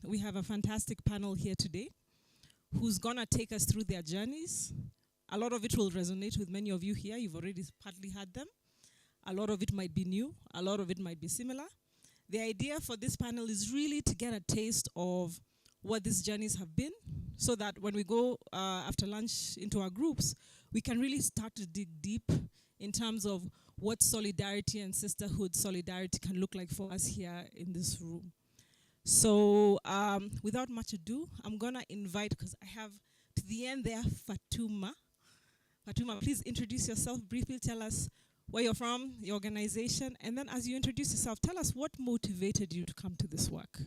we have a fantastic panel here today who's gonna take us through their journeys. A lot of it will resonate with many of you here. You've already partly had them. A lot of it might be new. A lot of it might be similar. The idea for this panel is really to get a taste of what these journeys have been, so that when we go after lunch into our groups, we can really start to dig deep in terms of what solidarity and sisterhood solidarity can look like for us here in this room. So without much ado, I'm gonna invite, because I have to the end there, Fatuma. Fatuma, please introduce yourself briefly. Tell us where you're from, your organization, and then as you introduce yourself, tell us what motivated you to come to this work.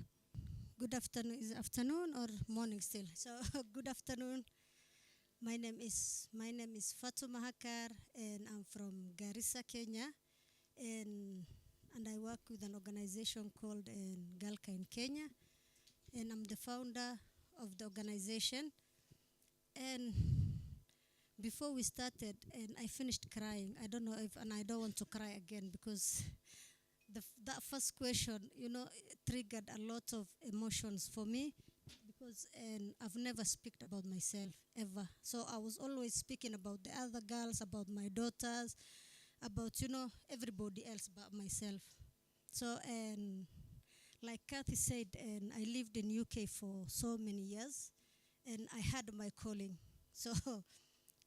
Good afternoon. Is it afternoon or morning still? So good afternoon. My name is Fatuma Hakar, and I'm from Garissa, Kenya, and I work with an organization called Galka in Kenya, and I'm the founder of the organization. And before we started, and I finished crying. I don't know if, and I don't want to cry again, because that first question, triggered a lot of emotions for me, because I've never spoken about myself ever. So I was always speaking about the other girls, about my daughters, about everybody else but myself. So and like Kathy said, and I lived in UK for so many years, and I had my calling. So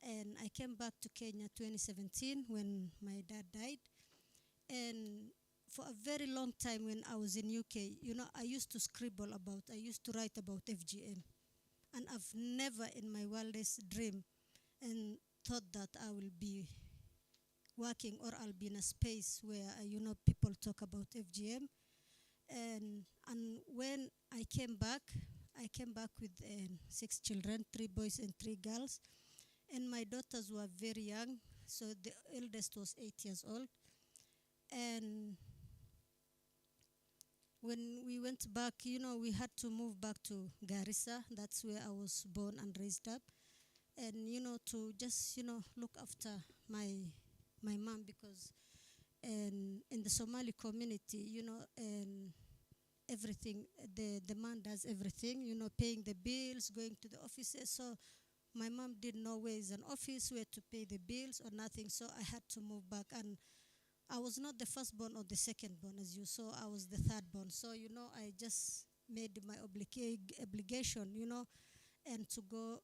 and I came back to Kenya 2017 when my dad died, and for a very long time when I was in UK, I used to I used to write about FGM. And I've never in my wildest dream and thought that I will be working or I'll be in a space where, people talk about FGM. And when I came back with 6 children, 3 boys and 3 girls. And my daughters were very young, so the eldest was 8 years old. And when we went back, we had to move back to Garissa. That's where I was born and raised up. And, to just, look after my mom, because in the Somali community, and everything, the man does everything, paying the bills, going to the offices. So my mom didn't know where is an office, where to pay the bills or nothing. So I had to move back. And I was not the firstborn or the secondborn, as you saw. I was the thirdborn. So, I just made my obligation, and to go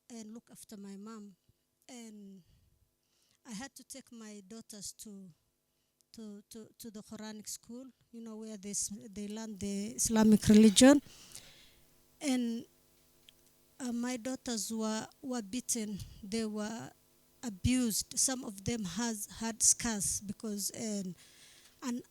and look after my mom. And I had to take my daughters to the Quranic school, where they learn the Islamic religion. And my daughters were beaten. They were abused. Some of them had scars, because and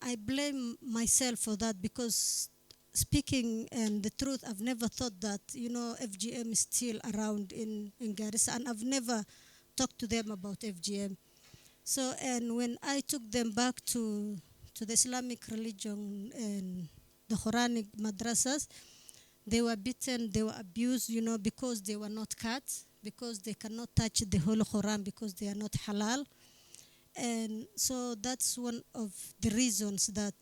I blame myself for that, because speaking and the truth, I've never thought that FGM is still around in Garissa, and I've never talked to them about FGM. So and when I took them back to the Islamic religion and the Quranic madrasas, they were beaten, they were abused, because they were not cut, because they cannot touch the Holy Quran, because they are not halal. And so that's one of the reasons that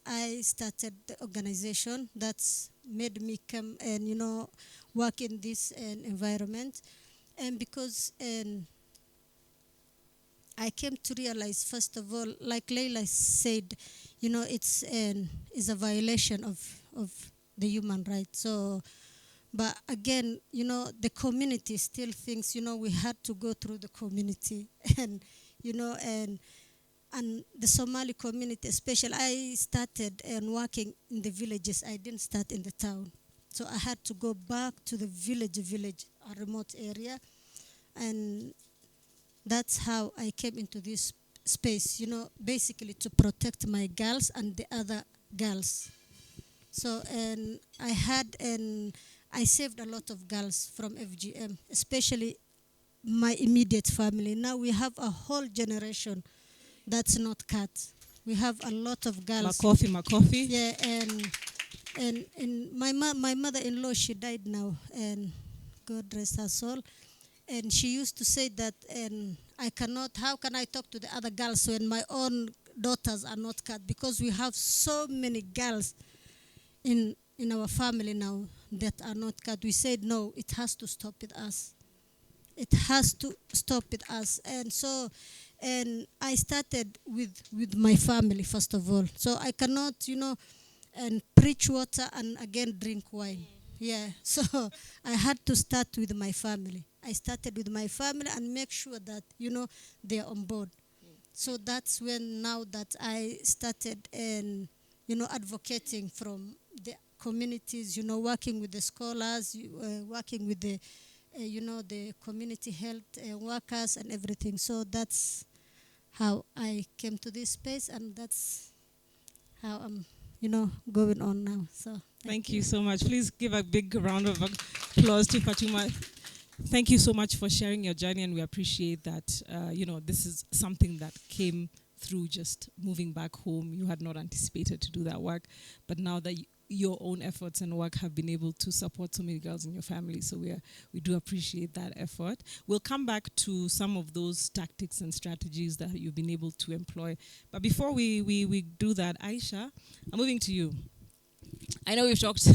I started the organization. That's made me come and work in this environment. And because I came to realize, first of all, like Leila said, it's a violation of the human rights. So, but again, the community still thinks, we had to go through the community, and and the Somali community, especially. I started working in the villages. I didn't start in the town, so I had to go back to the village, a remote area, and that's how I came into this space. Basically to protect my girls and the other girls. So and I saved a lot of girls from FGM, especially my immediate family. Now we have a whole generation that's not cut. We have a lot of girls. Makofi. Yeah, and my mother-in-law, she died now, and God rest her soul. And she used to say that, and how can I talk to the other girls when my own daughters are not cut? Because we have so many girls in our family now that are not cut. We said no, it has to stop with us. It has to stop with us. And so, and I started with my family first of all. So I cannot, and preach water and again drink wine. Yeah. So I had to start with my family. I started with my family and make sure that, they're on board. So that's when now that I started and, advocating from the communities, working with the scholars, working with the, the community health workers and everything. So that's how I came to this space, and that's how I'm, going on now. So Thank you so much. Please give a big round of applause to Fatuma. Thank you so much for sharing your journey, and we appreciate that. This is something that came through just moving back home. You had not anticipated to do that work, but now that your own efforts and work have been able to support so many girls in your family, so we do appreciate that effort. We'll come back to some of those tactics and strategies that you've been able to employ. But before we do that, Aisha, I'm moving to you. I know we've talked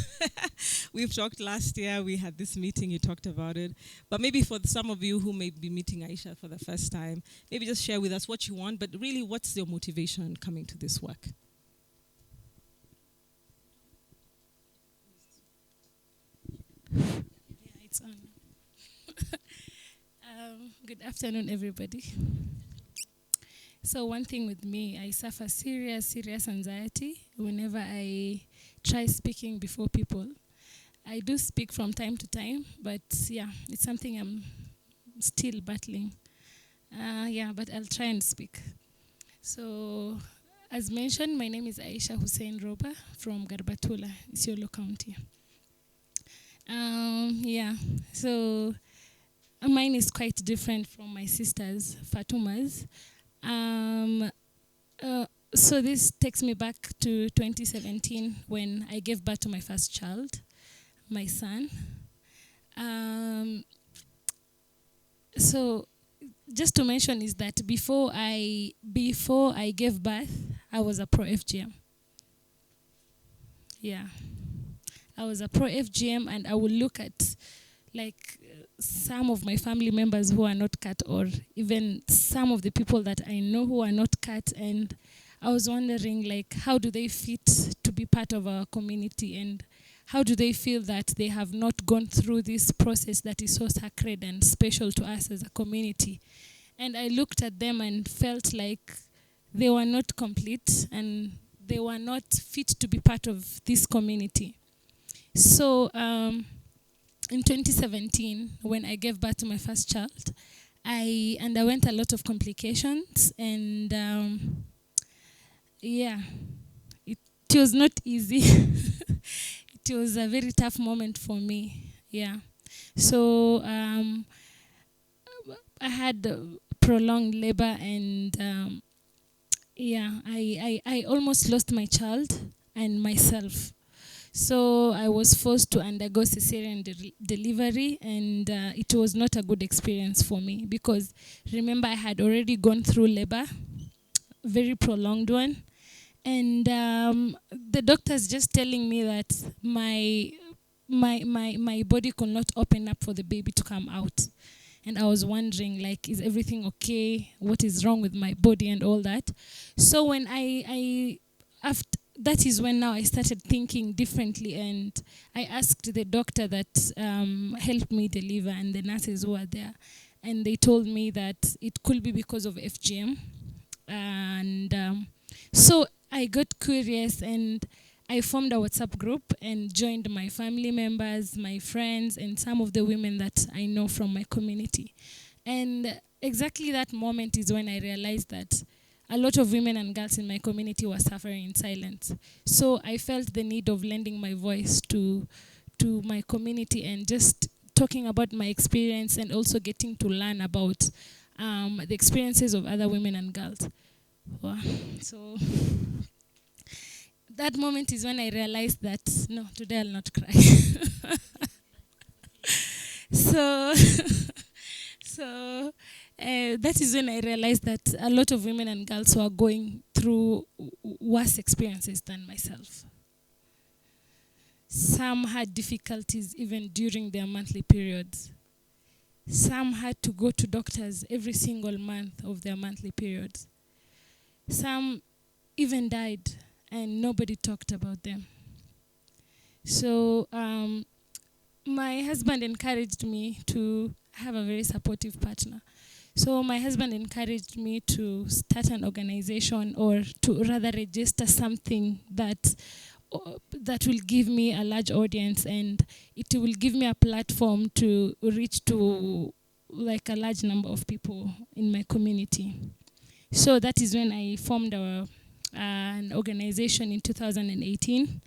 we've talked last year, we had this meeting, you talked about it, but maybe for some of you who may be meeting Aisha for the first time, maybe just share with us what you want, but really what's your motivation coming to this work? Yeah, it's on. Good afternoon, everybody. So one thing with me, I suffer serious anxiety whenever I try speaking before people. I do speak from time to time, but yeah, it's something I'm still battling. But I'll try and speak. So, as mentioned, my name is Aisha Hussein Roba from Garbatula, Isiolo County. So mine is quite different from my sister's, Fatuma's. So this takes me back to 2017 when I gave birth to my first child, my son. So just to mention is that before I gave birth, I was a pro FGM. Yeah, I was a pro FGM, and I would look at some of my family members who are not cut, or even some of the people that I know who are not cut, and I was wondering how do they fit to be part of our community, and how do they feel that they have not gone through this process that is so sacred and special to us as a community. And I looked at them and felt like they were not complete and they were not fit to be part of this community. So in 2017, when I gave birth to my first child, I underwent a lot of complications, and it was not easy. It was a very tough moment for me. Yeah. So I had prolonged labor, and I almost lost my child and myself. So I was forced to undergo cesarean delivery, and it was not a good experience for me because, remember, I had already gone through labor, very prolonged one, and the doctors just telling me that my body could not open up for the baby to come out. And I was wondering, is everything okay? What is wrong with my body and all that? So when after that is when now I started thinking differently, and I asked the doctor that helped me deliver and the nurses who were there, and they told me that it could be because of FGM. And so I got curious, and I formed a WhatsApp group and joined my family members, my friends, and some of the women that I know from my community. And exactly that moment is when I realized that a lot of women and girls in my community were suffering in silence. So I felt the need of lending my voice to my community and just talking about my experience, and also getting to learn about the experiences of other women and girls. Wow. So that moment is when I realized that, no, today I'll not cry. So that is when I realized that a lot of women and girls were going through worse experiences than myself. Some had difficulties even during their monthly periods. Some had to go to doctors every single month of their monthly periods. Some even died and nobody talked about them. So my husband encouraged me to have a very supportive partner. So my husband encouraged me to start an organization, or to rather register something that will give me a large audience, and it will give me a platform to reach to like a large number of people in my community. So that is when I formed an organization in 2018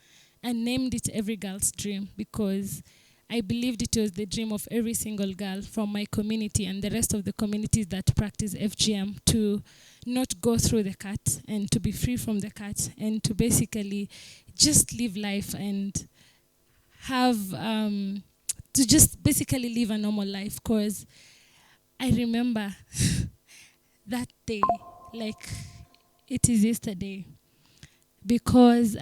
and named it Every Girl's Dream, because I believed it was the dream of every single girl from my community and the rest of the communities that practice FGM to not go through the cut and to be free from the cut and to basically just live life and have, to just basically live a normal life. Because I remember that day like it is yesterday, because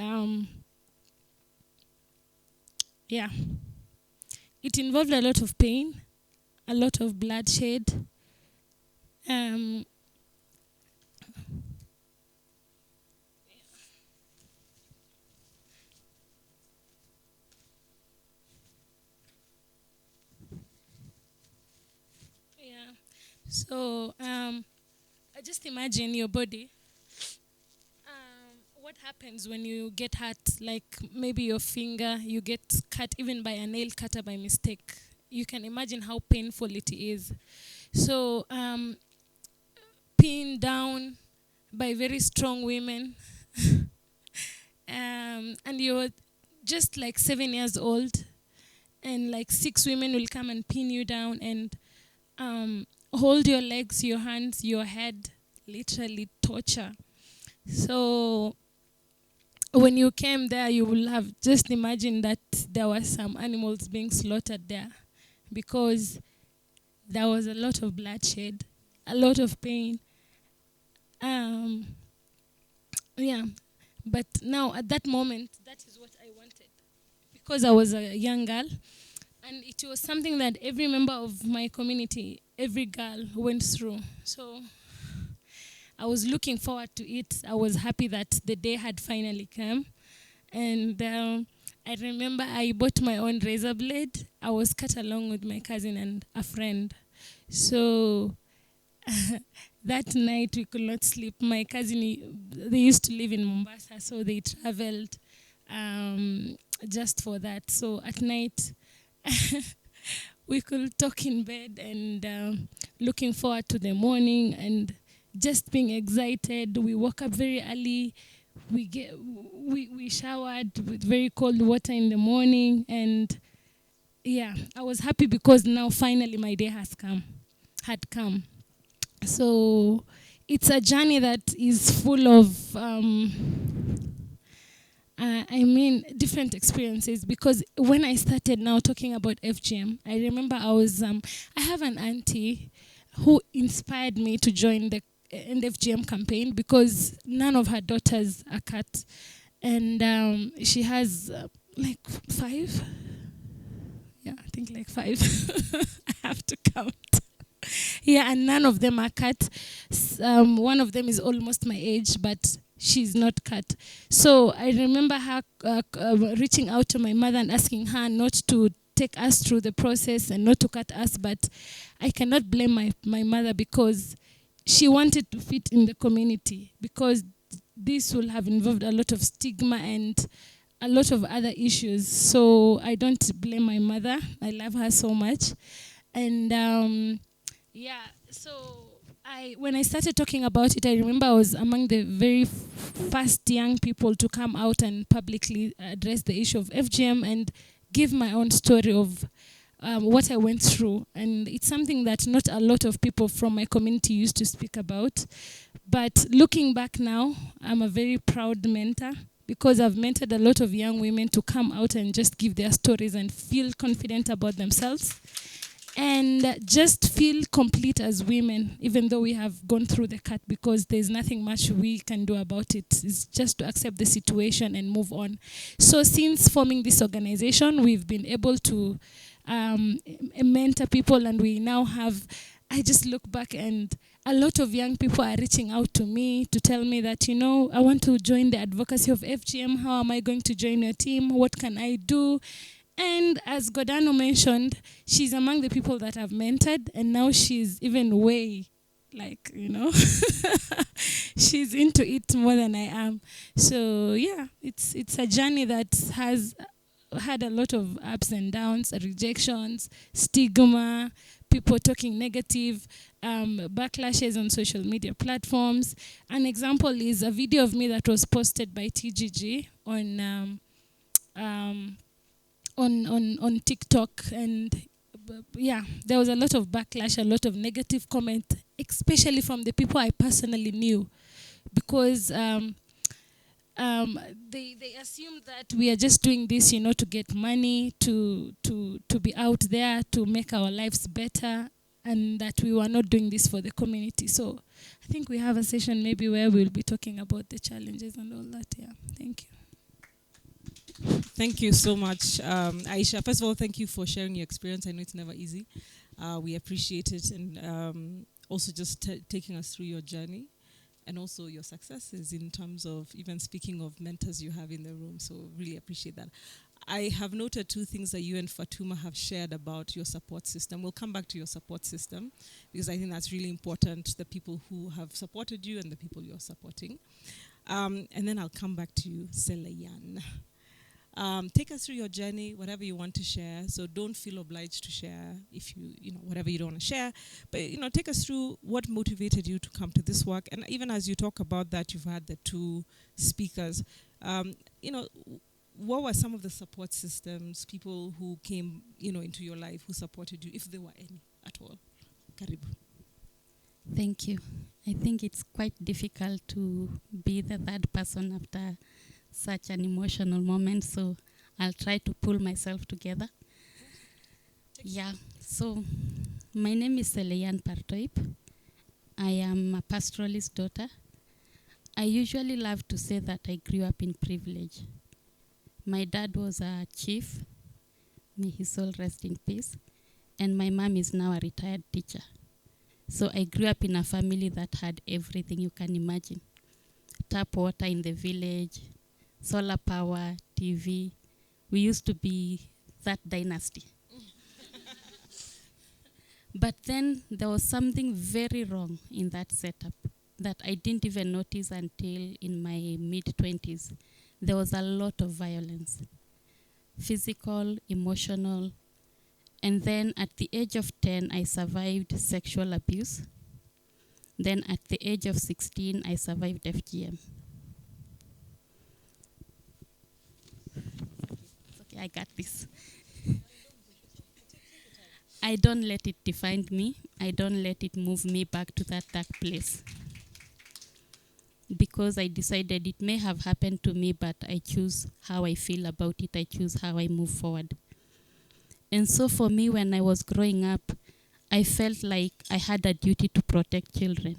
yeah, it involved a lot of pain, a lot of bloodshed. Yeah. So I just imagine your body. What happens when you get hurt, like maybe your finger, you get cut even by a nail cutter by mistake. You can imagine how painful it is. So pinned down by very strong women. And you're just like 7 years old, and like 6 women will come and pin you down and hold your legs, your hands, your head, literally torture. So when you came there, you will have just imagined that there were some animals being slaughtered there, because there was a lot of bloodshed, a lot of pain. Yeah, but now at that moment, that is what I wanted, because I was a young girl, and it was something that every member of my community, every girl went through. So I was looking forward to it. I was happy that the day had finally come. And I remember I bought my own razor blade. I was cut along with my cousin and a friend. So that night we could not sleep. My cousin, they used to live in Mombasa, so they traveled just for that. So at night, we could talk in bed and looking forward to the morning and just being excited. We woke up very early. We showered with very cold water in the morning, and yeah, I was happy because now finally my day had come. So it's a journey that is full of different experiences, because when I started now talking about FGM, I remember I have an auntie who inspired me to join the FGM campaign, because none of her daughters are cut, and she has like 5. Yeah, I think like 5. I have to count. Yeah, and none of them are cut. One of them is almost my age, but she's not cut. So I remember her reaching out to my mother and asking her not to take us through the process and not to cut us, but I cannot blame my mother, because she wanted to fit in the community, because this will have involved a lot of stigma and a lot of other issues. So I don't blame my mother. I love her so much. And yeah, so when I started talking about it, I remember I was among the very first young people to come out and publicly address the issue of FGM and give my own story of what I went through. And it's something that not a lot of people from my community used to speak about. But looking back now, I'm a very proud mentor, because I've mentored a lot of young women to come out and just give their stories and feel confident about themselves. and just feel complete as women, even though we have gone through the cut, because there's nothing much we can do about it. It's just to accept the situation and move on. So since forming this organization, we've been able to mentor people, and we now have, I just look back and a lot of young people are reaching out to me to tell me that, I want to join the advocacy of FGM. How am I going to join your team? What can I do? And as Godano mentioned, she's among the people that I've mentored, and now she's even way, she's into it more than I am. So yeah, it's a journey that has had a lot of ups and downs, rejections, stigma, people talking negative, backlashes on social media platforms. An example is a video of me that was posted by TGG on TikTok, and there was a lot of backlash, a lot of negative comment, especially from the people I personally knew, because they assumed that we are just doing this, to get money, to be out there, to make our lives better, and that we were not doing this for the community. So I think we have a session maybe where we'll be talking about the challenges and all that. Yeah, thank you. Thank you so much, Aisha. First of all, thank you for sharing your experience. I know it's never easy. We appreciate it, and also just taking us through your journey, and also your successes in terms of even speaking of mentors you have in the room. So really appreciate that. I have noted two things that you and Fatuma have shared about your support system. We'll come back to your support system, because I think that's really important, the people who have supported you and the people you're supporting. And then I'll come back to you, Selayan. Take us through your journey, whatever you want to share. So don't feel obliged to share if whatever you don't want to share. But, take us through what motivated you to come to this work. And even as you talk about that, you've had the two speakers. What were some of the support systems, people who came, into your life, who supported you, if there were any at all? Karibu. Thank you. I think it's quite difficult to be the third person after such an emotional moment, so I'll try to pull myself together. Yeah, so my name is Selayan Partoip. I am a pastoralist daughter. I usually love to say that I grew up in privilege. My dad was a chief, may his soul rest in peace, and my mom is now a retired teacher. So I grew up in a family that had everything you can imagine. Tap water in the village, solar power, TV. We used to be that dynasty. But then there was something very wrong in that setup that I didn't even notice until in my mid-20s. There was a lot of violence, physical, emotional. And then at the age of 10, I survived sexual abuse. Then at the age of 16, I survived FGM. Okay, I got this. I don't let it define me. I don't let it move me back to that dark place. Because I decided it may have happened to me, but I choose how I feel about it. I choose how I move forward. And so for me, when I was growing up, I felt like I had a duty to protect children.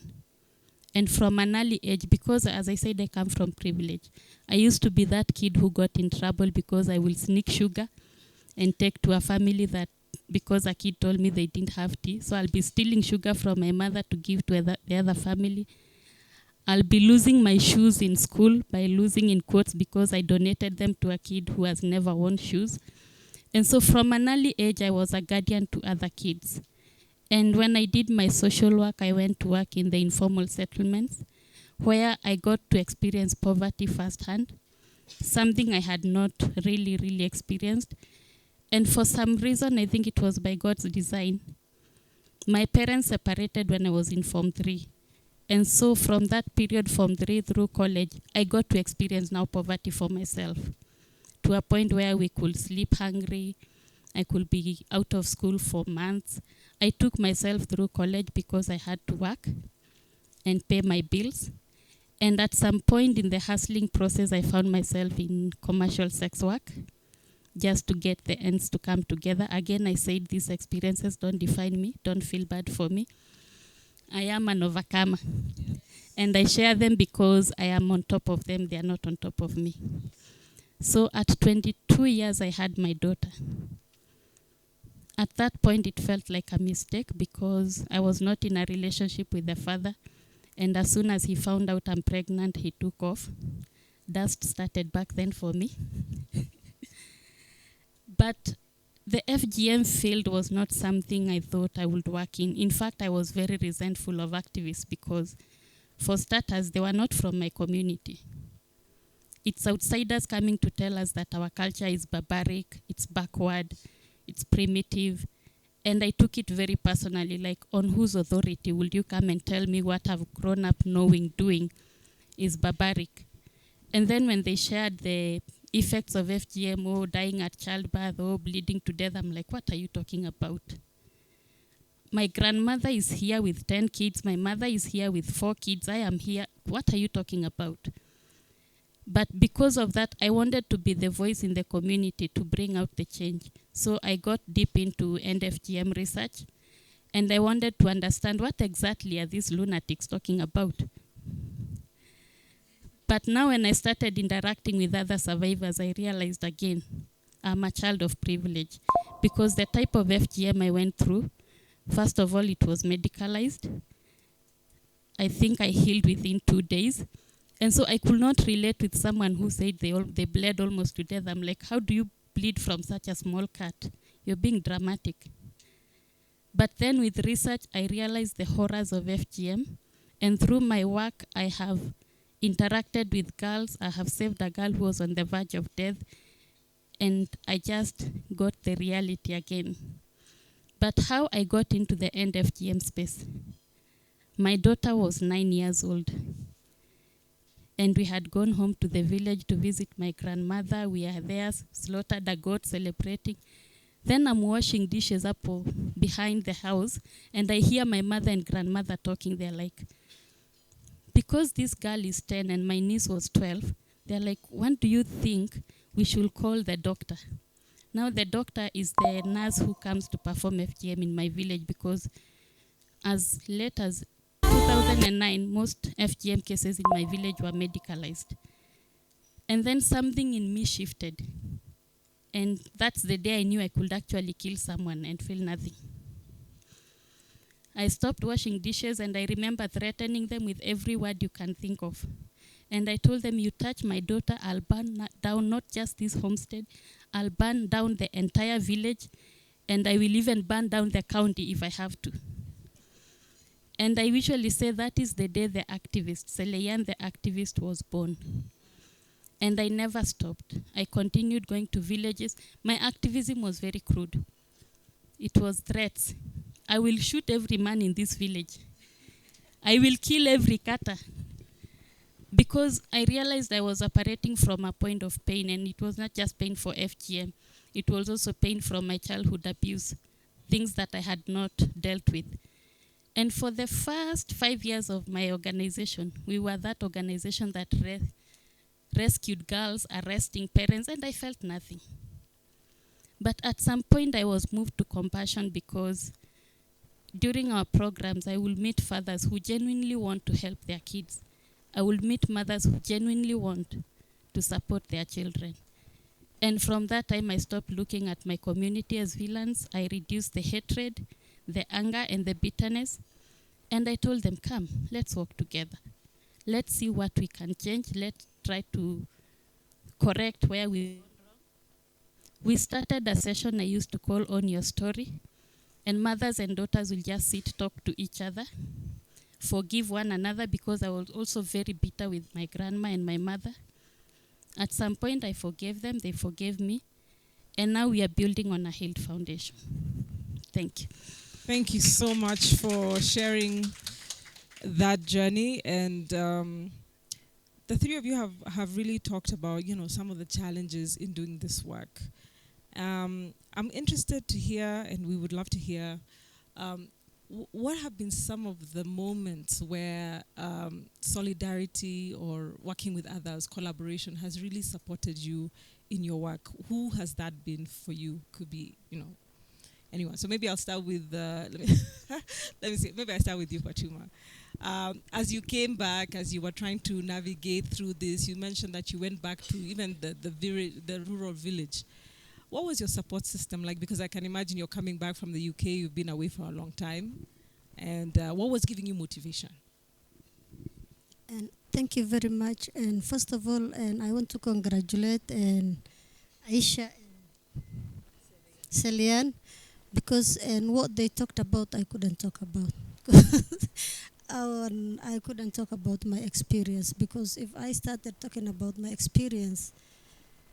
And from an early age, because as I said, I come from privilege, I used to be that kid who got in trouble because I will sneak sugar and take to a family that, because a kid told me they didn't have tea, so I'll be stealing sugar from my mother to give to the other family. I'll be losing my shoes in school, by losing in quotes, because I donated them to a kid who has never worn shoes. And so from an early age, I was a guardian to other kids. And when I did my social work, I went to work in the informal settlements, where I got to experience poverty firsthand, something I had not really experienced. And for some reason, I think it was by God's design, my parents separated when I was in Form 3. And so from that period, Form 3 through college, I got to experience now poverty for myself, to a point where we could sleep hungry. I could be out of school for months. I took myself through college because I had to work and pay my bills. And at some point in the hustling process, I found myself in commercial sex work. just to get the ends to come together. Again, I said these experiences don't define me, don't feel bad for me. I am an overcomer. Yes. And I share them because I am on top of them, they are not on top of me. So at 22 years, I had my daughter. At that point, it felt like a mistake because I was not in a relationship with the father. And as soon as he found out I'm pregnant, he took off. Dust started back then for me. But the FGM field was not something I thought I would work in. In fact, I was very resentful of activists because, for starters, they were not from my community. It's outsiders coming to tell us that our culture is barbaric, it's backward, it's primitive. And I took it very personally, like, on whose authority will you come and tell me what I've grown up knowing, doing is barbaric? And then when they shared the effects of FGM, or dying at childbirth, or bleeding to death, I'm like, what are you talking about? My grandmother is here with 10 kids. My mother is here with 4 kids. I am here. What are you talking about? But because of that, I wanted to be the voice in the community to bring out the change. So I got deep into end FGM research, and I wanted to understand what exactly are these lunatics talking about. But now when I started interacting with other survivors, I realized again, I'm a child of privilege. Because the type of FGM I went through, first of all, it was medicalized. I think I healed within 2 days. And so I could not relate with someone who said they bled almost to death. I'm like, how do you bleed from such a small cut? You're being dramatic. But then with research, I realized the horrors of FGM. And through my work, I have interacted with girls. I have saved a girl who was on the verge of death. And I just got the reality again. But how I got into the end FGM space? My daughter was 9 years old. And we had gone home to the village to visit my grandmother. We are there, slaughtered a goat, celebrating. Then I'm washing dishes up behind the house, and I hear my mother and grandmother talking. They're like, because this girl is 10 and my niece was 12, they're like, when do you think we should call the doctor? Now the doctor is the nurse who comes to perform FGM in my village, because as late as 2009, most FGM cases in my village were medicalized. And then something in me shifted. And that's the day I knew I could actually kill someone and feel nothing. I stopped washing dishes, and I remember threatening them with every word you can think of. And I told them, you touch my daughter, I'll burn down not just this homestead, I'll burn down the entire village, and I will even burn down the county if I have to. And I usually say that is the day the activist, Seleyan the activist, was born. And I never stopped. I continued going to villages. My activism was very crude. It was threats. I will shoot every man in this village. I will kill every kata. Because I realized I was operating from a point of pain, and it was not just pain for FGM. It was also pain from my childhood abuse, things that I had not dealt with. And for the first 5 years of my organization, we were that organization that rescued girls, arresting parents, and I felt nothing. But at some point, I was moved to compassion, because during our programs, I will meet fathers who genuinely want to help their kids. I will meet mothers who genuinely want to support their children. And from that time, I stopped looking at my community as villains. I reduced the hatred, the anger, and the bitterness. And I told them, come, let's work together. Let's see what we can change. Let's try to correct where we started a session I used to call On Your Story. And mothers and daughters will just sit, talk to each other, forgive one another, because I was also very bitter with my grandma and my mother. At some point, I forgave them, they forgave me, and now we are building on a healed foundation. Thank you. Thank you so much for sharing that journey. And the three of you have really talked about, some of the challenges in doing this work. I'm interested to hear, and we would love to hear, what have been some of the moments where solidarity or working with others, collaboration, has really supported you in your work? Who has that been for you? Could be, anyone. So maybe I'll start with, let me, let me see, maybe I start with you, Fatuma. As you came back, as you were trying to navigate through this, you mentioned that you went back to even the rural village. What was your support system like? Because I can imagine you're coming back from the UK, you've been away for a long time. And what was giving you motivation? And thank you very much. And first of all, and I want to congratulate Aisha and Celian, because and what they talked about, I couldn't talk about. I couldn't talk about my experience, because if I started talking about my experience,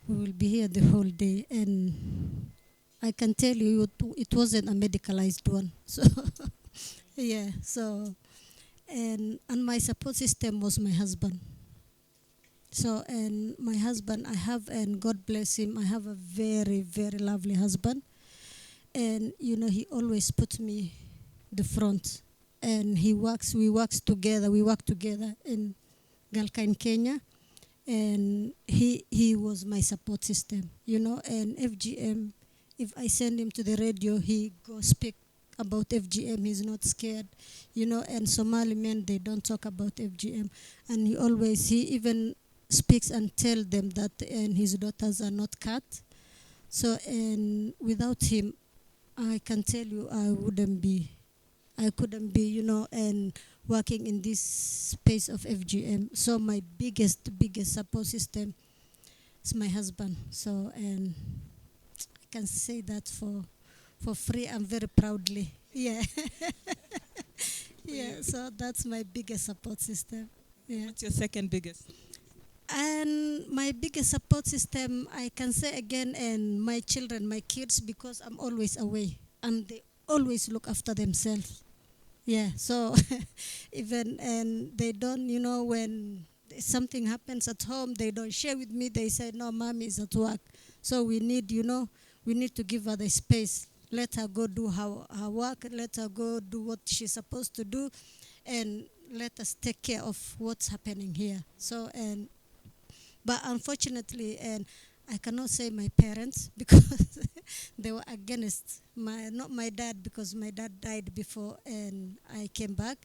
we will be here the whole day. And I can tell you it wasn't a medicalized one. So, yeah, so, and my support system was my husband. So, and my husband, I have, and God bless him, I have a very, very lovely husband. And, he always puts me the front. And we work together in Galka in Kenya. And he was my support system, and FGM, if I send him to the radio, he go speak about FGM, he's not scared, and Somali men, they don't talk about FGM. And he even speaks and tell them that and his daughters are not cut. So, and without him, I can tell you I couldn't be, and working in this space of FGM. So my biggest support system is my husband. So, and I can say that for free and very proudly. Yeah. Yeah, so that's my biggest support system. Yeah. What's your second biggest? And my biggest support system, I can say again, and my children, my kids, because I'm always away and they always look after themselves. Yeah, so even, and they don't, when something happens at home, they don't share with me. They say, no, mommy is at work. So we need to give her the space. Let her go do her work. Let her go do what she's supposed to do. And let us take care of what's happening here. So, but unfortunately, and I cannot say my parents because they were against not my dad, because my dad died before and I came back,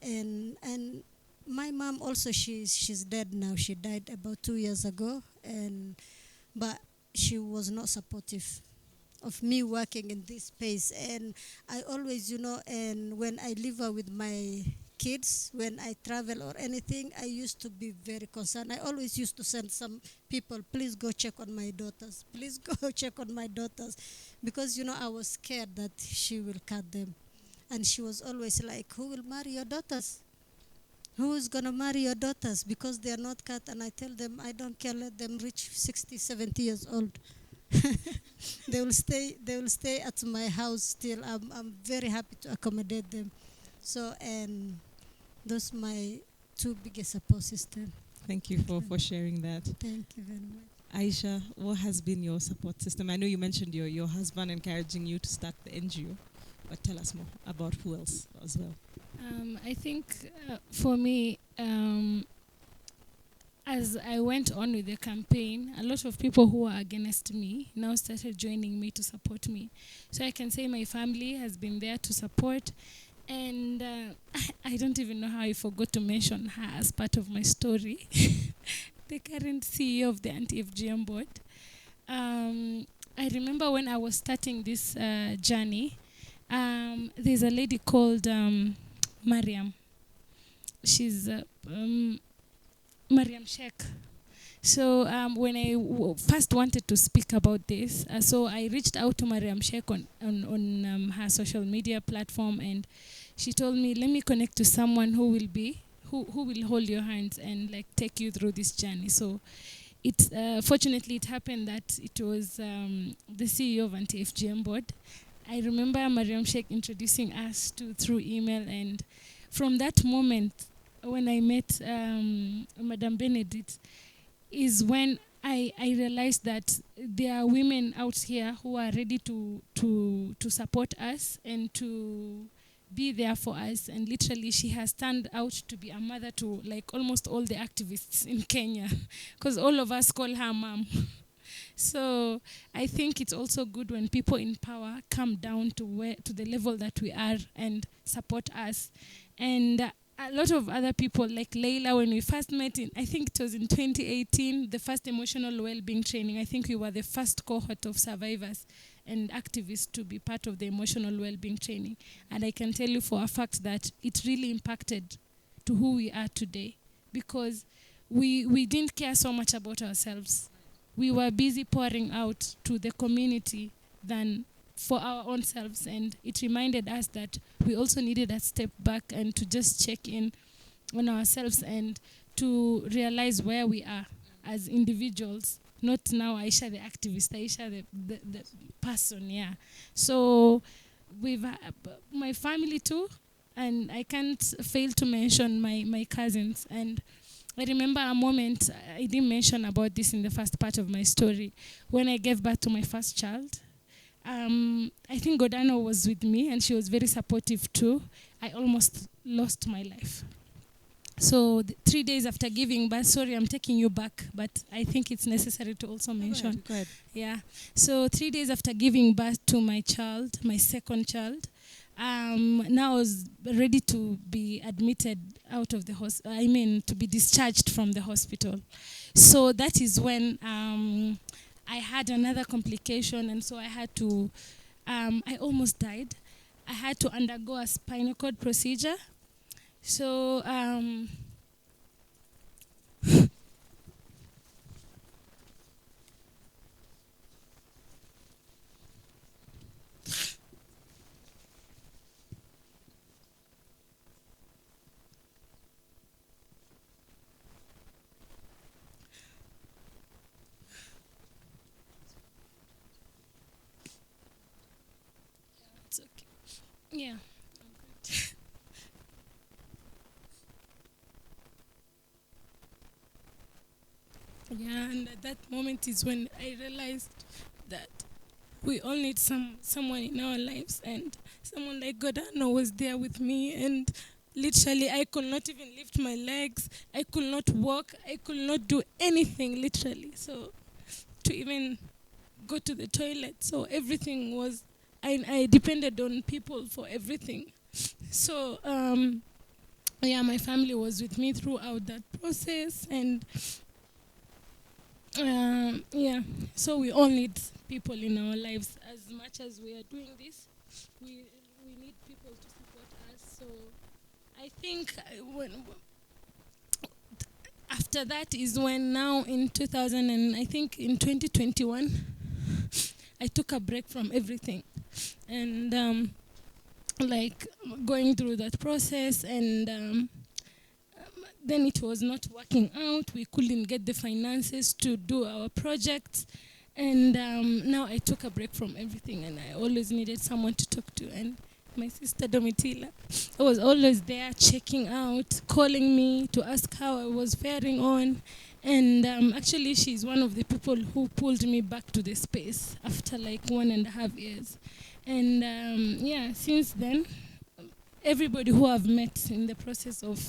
and my mom also, she's dead now. She died about 2 years ago, but she was not supportive of me working in this space. And I always, and when I live with my kids, when I travel or anything, I used to be very concerned. I always used to send some people, please go check on my daughters. Please go check on my daughters. Because, I was scared that she will cut them. And she was always like, who will marry your daughters? Who is going to marry your daughters? Because they are not cut. And I tell them, I don't care, let them reach 60, 70 years old. They will stay at my house still. I'm very happy to accommodate them. So, and those my two biggest support systems. Thank you for sharing that. Thank you very much. Aisha, what has been your support system? I know you mentioned your husband encouraging you to start the NGO, but tell us more about who else as well. I think for me, as I went on with the campaign, a lot of people who were against me now started joining me to support me. So I can say my family has been there to support. And I don't even know how I forgot to mention her as part of my story. The current CEO of the anti-FGM board. I remember when I was starting this journey, there's a lady called Mariam. She's Mariam Sheikh. So when I first wanted to speak about this, so I reached out to Mariam Sheikh on her social media platform, and she told me, let me connect to someone who will hold your hands and like take you through this journey. So fortunately it happened that it was the CEO of anti-FGM board. I remember Mariam Sheikh introducing us through email, and from that moment when I met Madame Benedict, is when I realized that there are women out here who are ready to support us and to be there for us. And literally she has turned out to be a mother to like almost all the activists in Kenya, because all of us call her mom. So I think it's also good when people in power come down to the level that we are and support us. And a lot of other people, like Leila, when we first met I think it was in 2018, the first emotional well-being training. I think we were the first cohort of survivors and activists to be part of the emotional well-being training. And I can tell you for a fact that it really impacted to who we are today, because we didn't care so much about ourselves. We were busy pouring out to the community than for our own selves, and it reminded us that we also needed a step back and to just check in on ourselves and to realize where we are as individuals, not now Aisha the activist, Aisha the person, yeah. So with my family too, and I can't fail to mention my cousins. And I remember a moment, I didn't mention about this in the first part of my story, when I gave birth to my first child. I think Godano was with me, and she was very supportive too. I almost lost my life. So 3 days after giving birth, sorry, I'm taking you back, but I think it's necessary to also mention. Go ahead. Yeah. So 3 days after giving birth to my child, my second child, now I was ready to be admitted out of the to be discharged from the hospital. So that is when I had another complication, and so I had to, I almost died. I had to undergo a spinal cord procedure. So it's okay. Yeah. Yeah, and at that moment is when I realized that we all need someone in our lives, and someone like Godano was there with me, and literally I could not even lift my legs, I could not walk, I could not do anything literally. So to even go to the toilet, so everything was, I depended on people for everything. So yeah, my family was with me throughout that process, and yeah, so we all need people in our lives. As much as we are doing this, we need people to support us. So I think after that is when, now in 2000, and I think in 2021, I took a break from everything, and like going through that process, and then it was not working out. We couldn't get the finances to do our projects. And now I took a break from everything, and I always needed someone to talk to. And my sister Domitila was always there, checking out, calling me to ask how I was faring on. And actually, she's one of the people who pulled me back to the space after like 1.5 years. And yeah, since then, everybody who I've met in the process of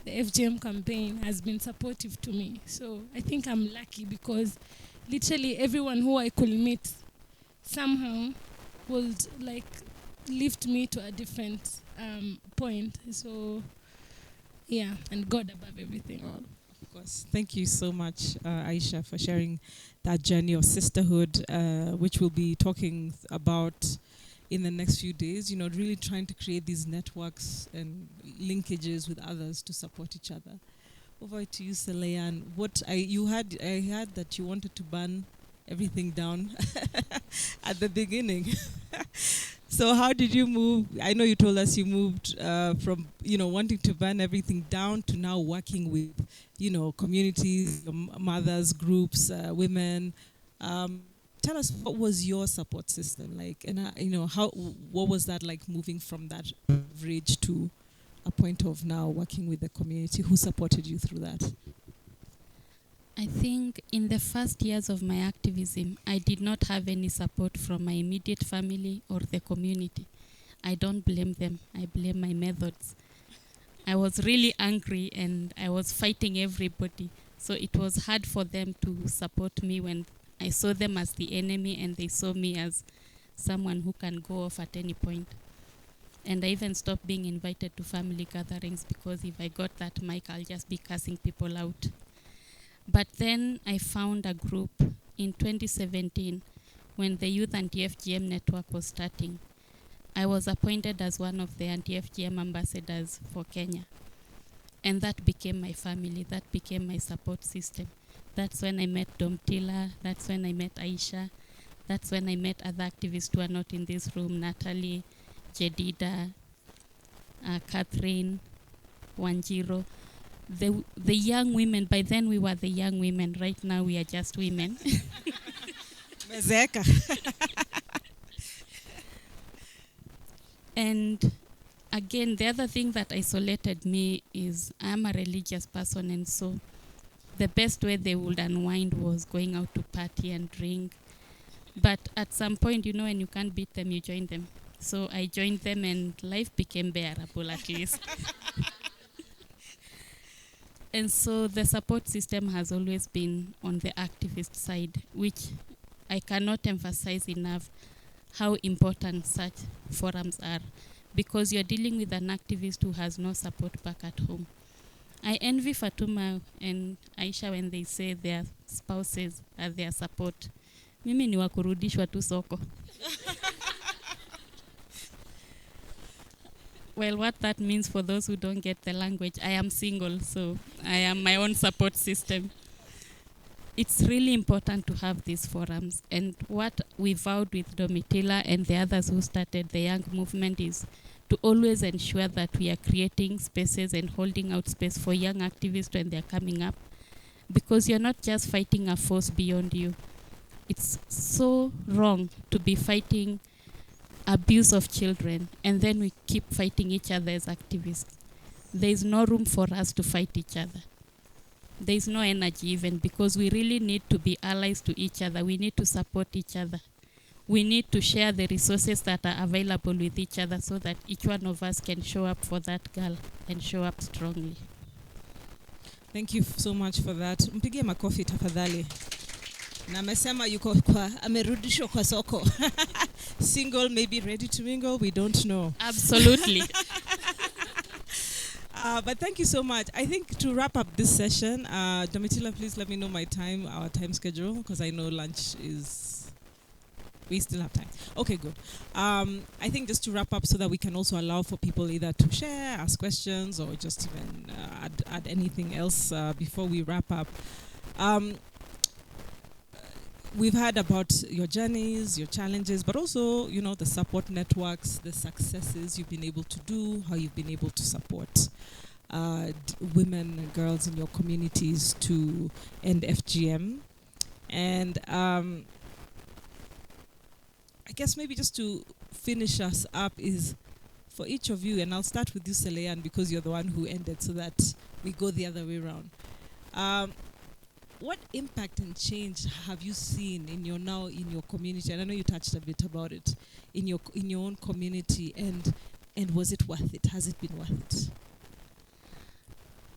the FGM campaign has been supportive to me. So I think I'm lucky, because literally everyone who I could meet somehow would like lift me to a different point. So yeah, and God above everything. Of course. Thank you so much, Aisha, for sharing that journey of sisterhood, which we'll be talking about in the next few days. You know, really trying to create these networks and linkages with others to support each other. Over to you, Seleyan. I heard that you wanted to burn everything down at the beginning. So how did you move? I know you told us you moved from, wanting to burn everything down to now working with, communities, mothers, groups, women. Tell us, what was your support system like, and what was that like, moving from that average to a point of now working with the community? Who supported you through that? I think in the first years of my activism, I did not have any support from my immediate family or the community. I don't blame them. I blame my methods. I was really angry, and I was fighting everybody. So it was hard for them to support me when I saw them as the enemy and they saw me as someone who can go off at any point. And I even stopped being invited to family gatherings because if I got that mic, I'll just be cussing people out. But then I found a group in 2017 when the Youth Anti-FGM Network was starting. I was appointed as one of the Anti-FGM ambassadors for Kenya. And that became my family, that became my support system. That's when I met Domtila, that's when I met Aisha, that's when I met other activists who are not in this room, Natalie, Jedida, Catherine, Wanjiro. The young women, by then we were the young women, right now we are just women. Mezeka. And again, the other thing that isolated me is I'm a religious person, and so the best way they would unwind was going out to party and drink. But at some point, you know, when you can't beat them, you join them. So I joined them and life became bearable at least. And so the support system has always been on the activist side, which I cannot emphasize enough how important such forums are, because you're dealing with an activist who has no support back at home. I envy Fatuma and Aisha when they say their spouses are their support. Mimi ni wa kurudishwa tu soko. Well, what that means for those who don't get the language, I am single, so I am my own support system. It's really important to have these forums. And what we vowed with Domitila and the others who started the Young Movement is to always ensure that we are creating spaces and holding out space for young activists when they're coming up. Because you're not just fighting a force beyond you. It's so wrong to be fighting abuse of children and then we keep fighting each other as activists. There is no room for us to fight each other. There is no energy even, because we really need to be allies to each other. We need to support each other. We need to share the resources that are available with each other so that each one of us can show up for that girl and show up strongly. Thank you so much for that. Mpigie makofi tafadhali. Na amesema yuko kwa amerudishwa kwa soko. Single, maybe ready to mingle, we don't know. Absolutely. But thank you so much. I think to wrap up this session, Domitila, please let me know our time schedule, because I know lunch is, we still have time. Okay, good. I think just to wrap up so that we can also allow for people either to share, ask questions, or just even add anything else before we wrap up. We've heard about your journeys, your challenges, but also, you know, the support networks, the successes you've been able to do, how you've been able to support women and girls in your communities to end FGM. And I guess maybe just to finish us up is for each of you, and I'll start with you, Seleyan, because you're the one who ended, so that we go the other way around. What impact and change have you seen in your community? And I know you touched a bit about it in your own community, and was it worth it? Has it been worth it?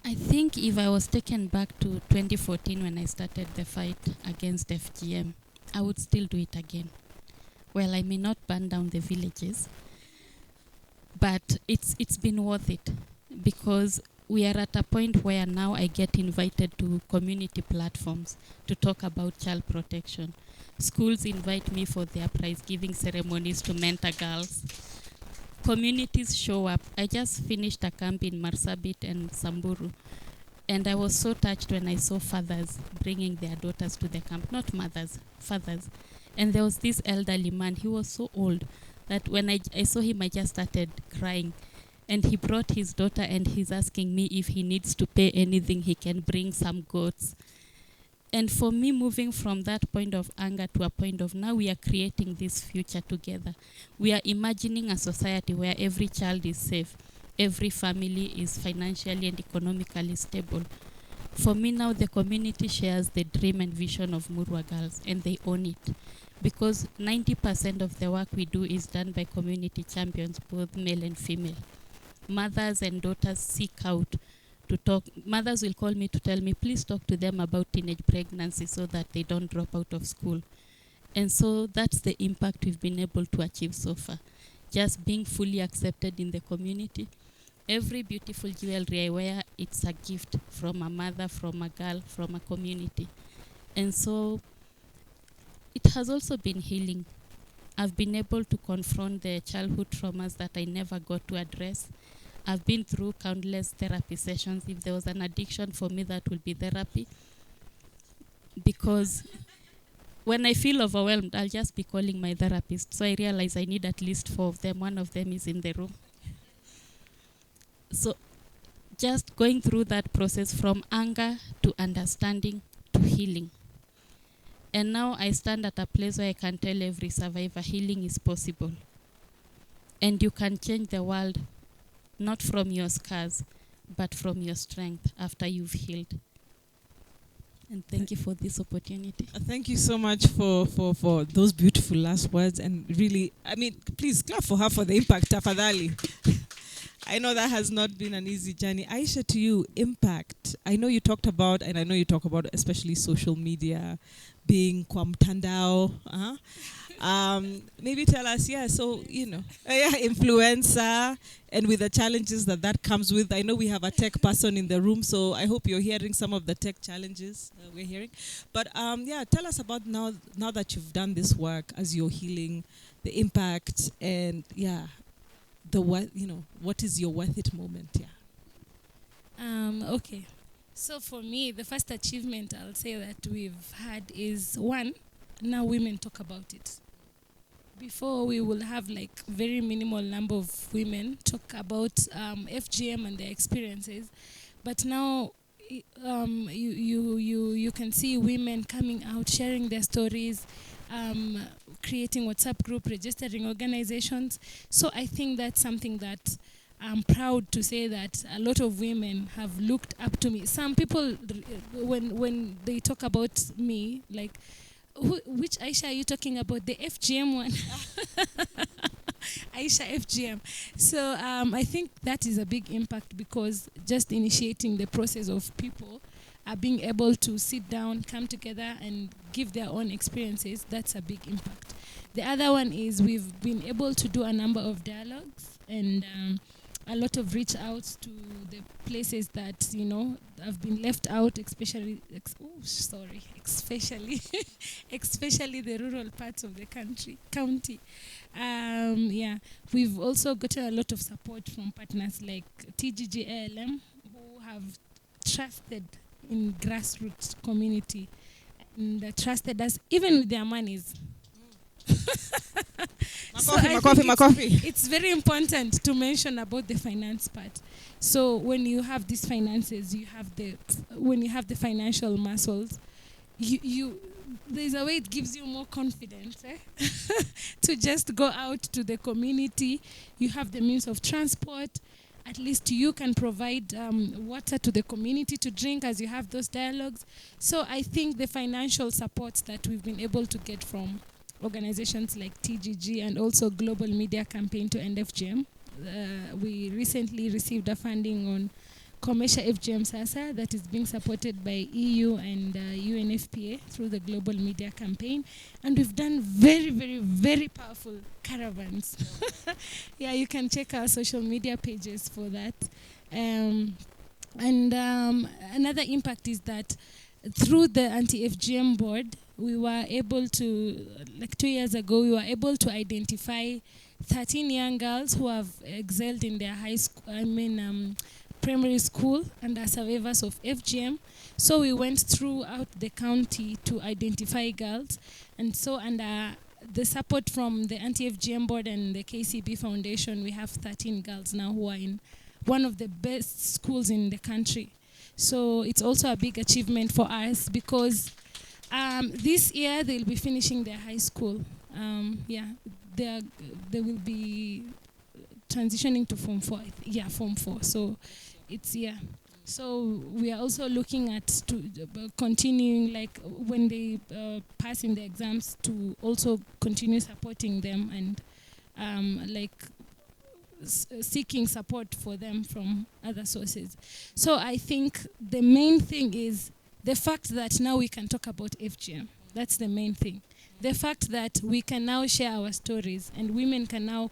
I think if I was taken back to 2014 when I started the fight against FGM, I would still do it again. Well, I may not burn down the villages, but it's been worth it, because we are at a point where now I get invited to community platforms to talk about child protection. Schools invite me for their prize-giving ceremonies to mentor girls. Communities show up. I just finished a camp in Marsabit and Samburu, and I was so touched when I saw fathers bringing their daughters to the camp. Not mothers, fathers. And there was this elderly man. He was so old that when I saw him, I just started crying. And he brought his daughter, and he's asking me if he needs to pay anything, he can bring some goats. And for me, moving from that point of anger to a point of now we are creating this future together. We are imagining a society where every child is safe, every family is financially and economically stable. For me now, the community shares the dream and vision of Murwa girls, and they own it. Because 90% of the work we do is done by community champions, both male and female. Mothers and daughters seek out to talk. Mothers will call me to tell me, please talk to them about teenage pregnancy so that they don't drop out of school. And so that's the impact we've been able to achieve so far. Just being fully accepted in the community. Every beautiful jewelry I wear, it's a gift from a mother, from a girl, from a community. And so it has also been healing. I've been able to confront the childhood traumas that I never got to address. I've been through countless therapy sessions. If there was an addiction for me, that would be therapy. Because when I feel overwhelmed, I'll just be calling my therapist. So I realize I need at least 4 of them. One of them is in the room. So just going through that process from anger to understanding to healing. And now I stand at a place where I can tell every survivor healing is possible. And you can change the world, not from your scars, but from your strength after you've healed. And thank you for this opportunity. Thank you so much for those beautiful last words. And really, I mean, please clap for her for the impact, tafadhali. I know that has not been an easy journey. Aisha, to you, impact. I know you talked about, and I know you talk about especially social media, being kwa mtandao. Maybe tell us, influencer, and with the challenges that comes with. I know we have a tech person in the room, so I hope you're hearing some of the tech challenges we're hearing. But tell us about now that you've done this work as you're healing, the impact, and what is your worth it moment? Okay. So for me, the first achievement I'll say that we've had is, one, now women talk about it. Before, we will have like very minimal number of women talk about FGM and their experiences, but now you can see women coming out, sharing their stories, creating WhatsApp group, registering organizations. So I think that's something that I'm proud to say that a lot of women have looked up to me. Some people, when they talk about me, like, which Aisha are you talking about? The FGM one. Aisha FGM. So I think that is a big impact, because just initiating the process of people are being able to sit down, come together, and give their own experiences. That's a big impact. The other one is we've been able to do a number of dialogues and a lot of reach outs to the places that have been left out, especially especially the rural parts of the county. We've also gotten a lot of support from partners like TGG ALM, who have trusted in grassroots community and trusted us even with their monies. It's very important to mention about the finance part. So when you have these finances, when you have the financial muscles, there's a way it gives you more confidence to just go out to the community. You have the means of transport. At least you can provide water to the community to drink as you have those dialogues. So I think the financial supports that we've been able to get from organizations like TGG and also Global Media Campaign to End FGM. We recently received a funding on Komesha FGM Sasa that is being supported by EU and UNFPA through the Global Media Campaign. And we've done very, very, very powerful caravans. You can check our social media pages for that. Another impact is that through the Anti-FGM board, we were able to, like 2 years ago, we were able to identify 13 young girls who have excelled in their primary school and are survivors of FGM. So we went throughout the county to identify girls. And so under the support from the Anti-FGM board and the KCB Foundation, we have 13 girls now who are in one of the best schools in the country. So it's also a big achievement for us, because this year they'll be finishing their high school. They will be transitioning to Form 4. Form 4. So it's So we are also looking at continuing, like when they pass in the exams, to also continue supporting them and seeking support for them from other sources. So I think the main thing is the fact that now we can talk about FGM. That's the main thing. The fact that we can now share our stories and women can now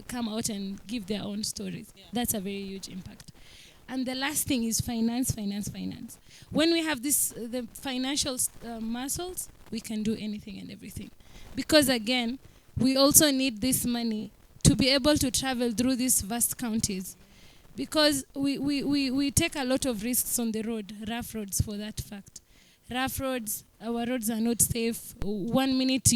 come out and give their own stories. Yeah. That's a very huge impact. And the last thing is finance. When we have the financial muscles, we can do anything and everything. Because again, we also need this money to be able to travel through these vast counties. Because we take a lot of risks on the road, rough roads for that fact. Rough roads, our roads are not safe. 1 minute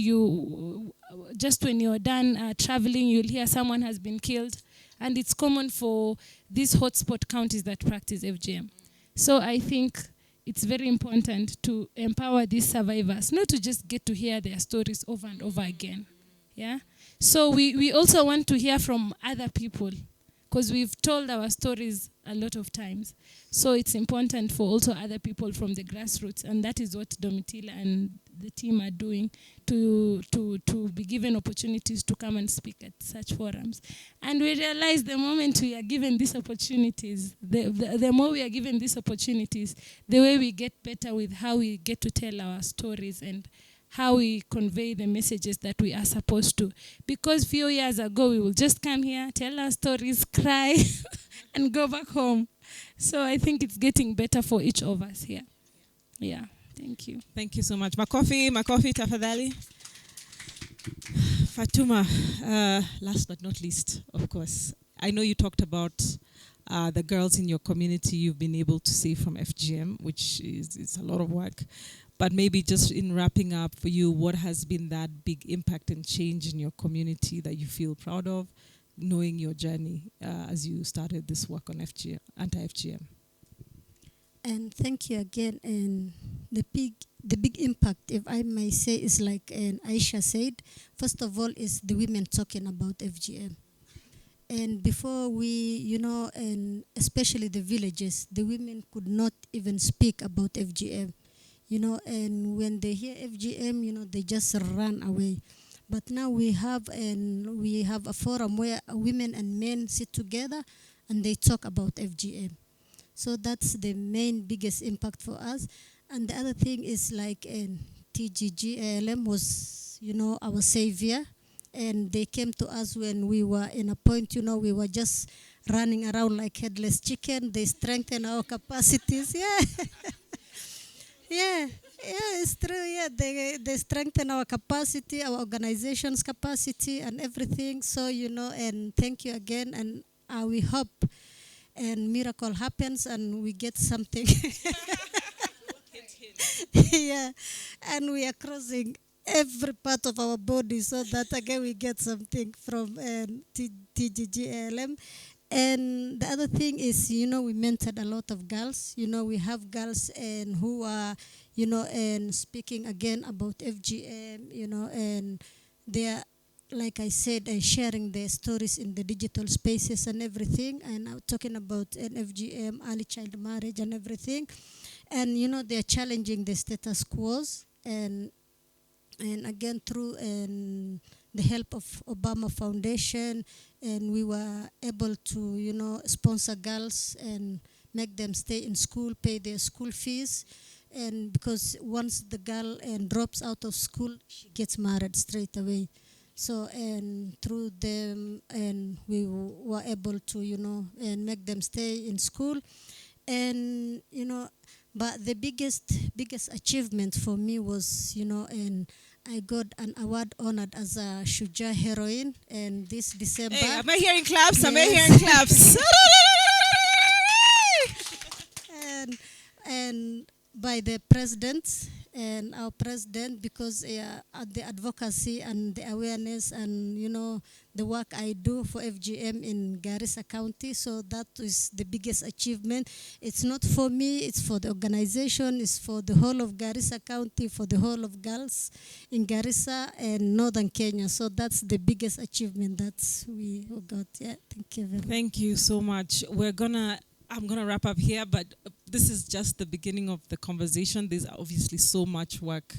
just when you're done traveling, you'll hear someone has been killed. And it's common for these hotspot counties that practice FGM. So I think it's very important to empower these survivors, not to just get to hear their stories over and over again. Yeah. So we also want to hear from other people, because we've told our stories a lot of times. So it's important for also other people from the grassroots, and that is what Domitila and the team are doing, to be given opportunities to come and speak at such forums. And we realize the moment we are given these opportunities, the more we are given these opportunities, the way we get better with how we get to tell our stories and how we convey the messages that we are supposed to. Because few years ago, we will just come here, tell our stories, cry, and go back home. So I think it's getting better for each of us here. Yeah, thank you. Thank you so much. Makofi tafadhali. Fatuma, last but not least, of course, I know you talked about the girls in your community you've been able to save from FGM, which is a lot of work. But maybe just in wrapping up for you, what has been that big impact and change in your community that you feel proud of, knowing your journey as you started this work on FGM, anti-FGM? And thank you again. And the big impact, if I may say, is like Aisha said. First of all, is the women talking about FGM. And before we, and especially the villages, the women could not even speak about FGM. And when they hear FGM, they just run away. But now we have a forum where women and men sit together and they talk about FGM. So that's the main biggest impact for us. And the other thing is like TGGALM was, our savior. And they came to us when we were in a point, we were just running around like headless chicken. They strengthened our capacities. Yeah. Yeah, it's true. Yeah, they strengthen our capacity, our organization's capacity, and everything. So and thank you again. And we hope and miracle happens and we get something. Yeah, and we are crossing every part of our body so that again we get something from TGGLM. And the other thing is, we mentored a lot of girls. We have girls and who are, and speaking again about FGM, and they are, like I said, sharing their stories in the digital spaces and everything. And I'm talking about FGM, early child marriage and everything. And, they are challenging the status quo. And again, through the help of Obama Foundation, and we were able to, sponsor girls and make them stay in school, pay their school fees. And because once the girl drops out of school, she gets married straight away. So, and through them, and we were able to, and make them stay in school. And, but the biggest achievement for me was, and I got an award honored as a Shuja heroine, and this December. Hey, am I hearing claps? Yes. Am I hearing claps? and by the president and our president, because the advocacy and the awareness and the work I do for FGM in Garissa County. So that is the biggest achievement. It's not for me, it's for the organization, it's for the whole of Garissa County, for the whole of girls in Garissa and Northern Kenya. So that's the biggest achievement that we got. Yeah, thank you very much. Thank you so much. I'm gonna wrap up here, but this is just the beginning of the conversation. There's obviously so much work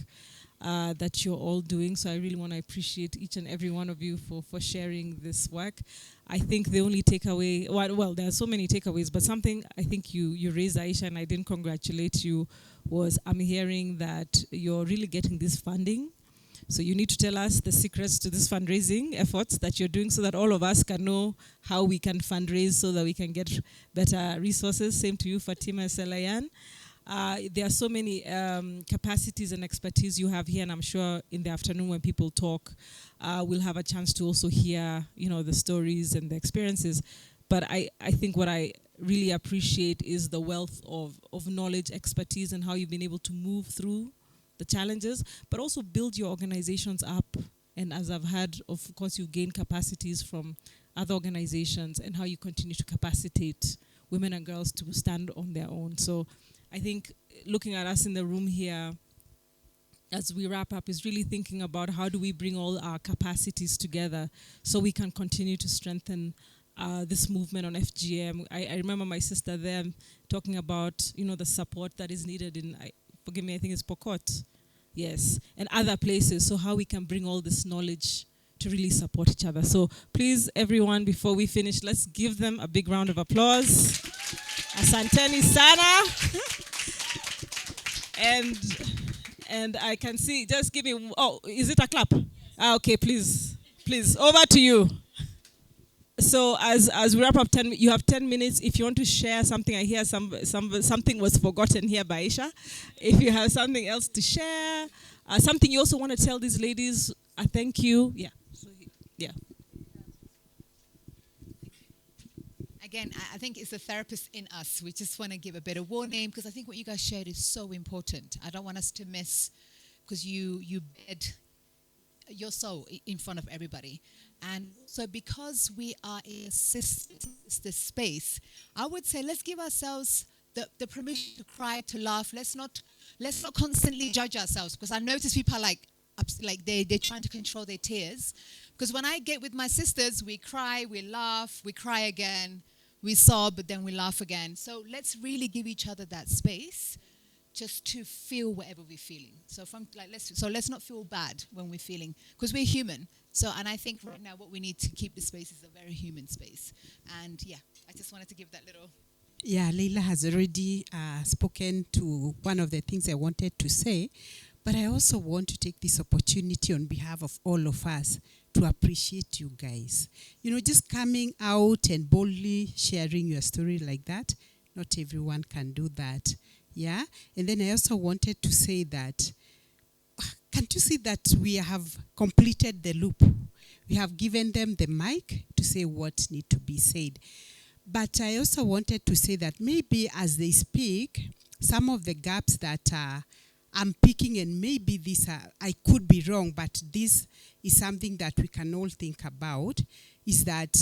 that you're all doing. So I really want to appreciate each and every one of you for sharing this work. I think the only takeaway, well, there are so many takeaways, but something I think you raised, Aisha, and I didn't congratulate you, was I'm hearing that you're really getting this funding. So you need to tell us the secrets to this fundraising efforts that you're doing so that all of us can know how we can fundraise so that we can get better resources. Same to you, Fatima and Selayan. There are so many capacities and expertise you have here, and I'm sure in the afternoon when people talk, we'll have a chance to also hear, the stories and the experiences. But I think what I really appreciate is the wealth of knowledge, expertise, and how you've been able to move through the challenges, but also build your organizations up. And as I've heard, of course, you gain capacities from other organizations and how you continue to capacitate women and girls to stand on their own. So I think looking at us in the room here as we wrap up is really thinking about how do we bring all our capacities together so we can continue to strengthen this movement on FGM. I remember my sister there talking about, the support that is needed in, forgive me, I think it's Pokot, yes, and other places. So how we can bring all this knowledge to really support each other. So please, everyone, before we finish, let's give them a big round of applause. Asanteni sana. And I can see, just give me, is it a clap? Okay, please, over to you. So as we wrap up, you have 10 minutes. If you want to share something, I hear something was forgotten here by Aisha. If you have something else to share, something you also want to tell these ladies, thank you. Yeah. Yeah. Again, I think it's the therapist in us. We just want to give a bit of warning because I think what you guys shared is so important. I don't want us to miss, because you bed your soul in front of everybody. And so because we are in this space, I would say let's give ourselves the permission to cry, to laugh. Let's not constantly judge ourselves, because I notice people are like they're trying to control their tears. Because when I get with my sisters, we cry, we laugh, we cry again, we sob, but then we laugh again. So let's really give each other that space just to feel whatever we're feeling. So let's not feel bad when we're feeling, because we're human. So, and I think right now what we need to keep the space is a very human space. And yeah, I just wanted to give that little. Yeah, Leila has already spoken to one of the things I wanted to say, but I also want to take this opportunity on behalf of all of us to appreciate you guys. Just coming out and boldly sharing your story like that, not everyone can do that. Yeah, and then I also wanted to say that, can't you see that we have completed the loop? We have given them the mic to say what needs to be said. But I also wanted to say that maybe as they speak, some of the gaps that I'm picking, and maybe this, I could be wrong, but this is something that we can all think about, is that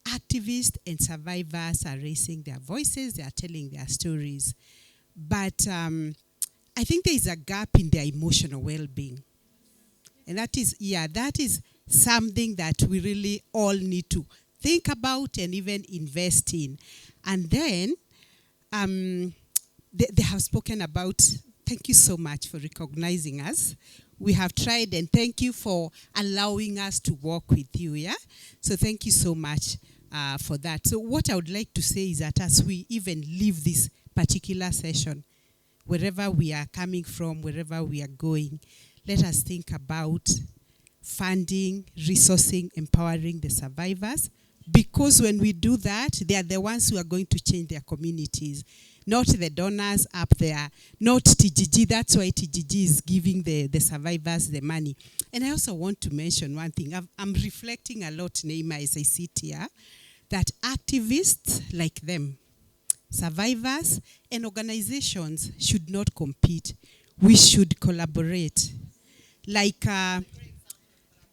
activists and survivors are raising their voices, they are telling their stories. But I think there is a gap in their emotional well-being. And that is something that we really all need to think about and even invest in. And then they have spoken about, thank you so much for recognizing us. We have tried, and thank you for allowing us to work with you, yeah? So thank you so much for that. So what I would like to say is that as we even leave this particular session, wherever we are coming from, wherever we are going, let us think about funding, resourcing, empowering the survivors, because when we do that, they are the ones who are going to change their communities, not the donors up there, not TGG. That's why TGG is giving the survivors the money. And I also want to mention one thing. I'm reflecting a lot, Neima, as I sit here, that activists like them, survivors and organizations should not compete. We should collaborate. Like,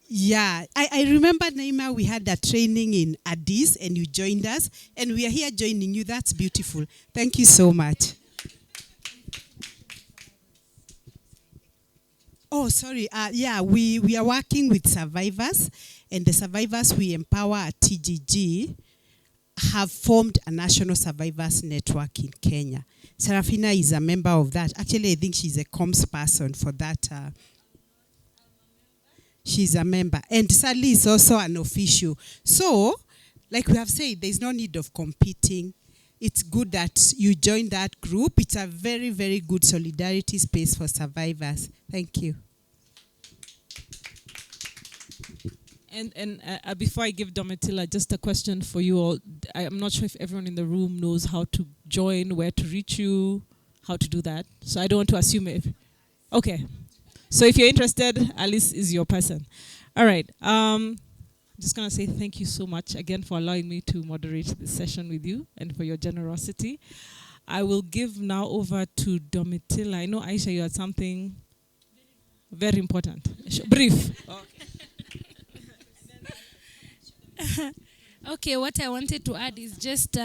yeah, I remember, Naima, we had a training in Addis and you joined us, and we are here joining you. That's beautiful. Thank you so much. Oh, sorry. Yeah, we are working with survivors, and the survivors we empower at TGG have formed a national survivors network in Kenya. Serafina is a member of that. Actually, I think she's a comms person for that she's a member. And Sally is also an official. So, like we have said, there's no need of competing. It's good that you join that group. It's a very, very good solidarity space for survivors. Thank you. And before I give Domitila, just a question for you all. I'm not sure if everyone in the room knows how to join, where to reach you, how to do that. So I don't want to assume if... Okay. So if you're interested, Alice is your person. All right. I'm just going to say thank you so much again for allowing me to moderate this session with you and for your generosity. I will give now over to Domitila. I know, Aisha, you had something very important. Brief. Okay. Okay, what I wanted to add is just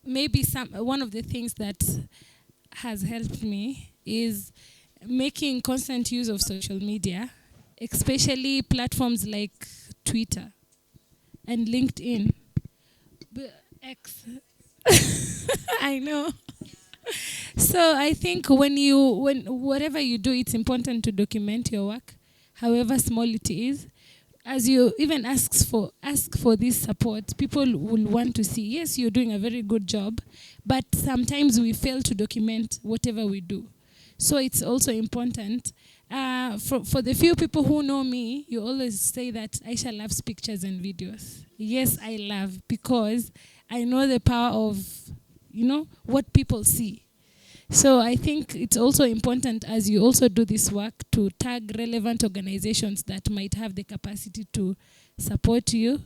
maybe one of the things that has helped me is making constant use of social media, especially platforms like Twitter and LinkedIn. X. I know. So I think when whatever you do, it's important to document your work, however small it is. As you even ask for this support, people will want to see, yes, you're doing a very good job, but sometimes we fail to document whatever we do. So it's also important. For the few people who know me, you always say that Aisha loves pictures and videos. Yes, I love, because I know the power of, what people see. So I think it's also important, as you also do this work, to tag relevant organizations that might have the capacity to support you.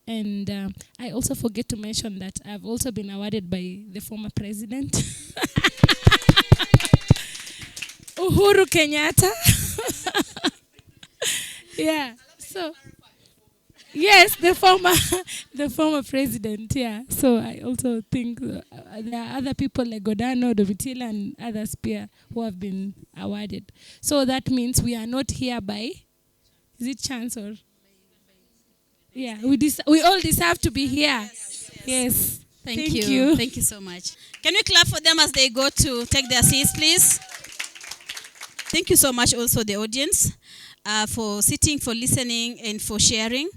And I also forget to mention that I've also been awarded by the former president, Uhuru Kenyatta. Yeah, so... Yes, the former president, yeah. So I also think there are other people like Godano, Domitila, and others here who have been awarded. So that means we are not here by, is it chance or? Yeah, we all deserve to be here. Yes. Thank you. Thank you so much. Can we clap for them as they go to take their seats, please? Thank you so much also the audience for sitting, for listening, and for sharing.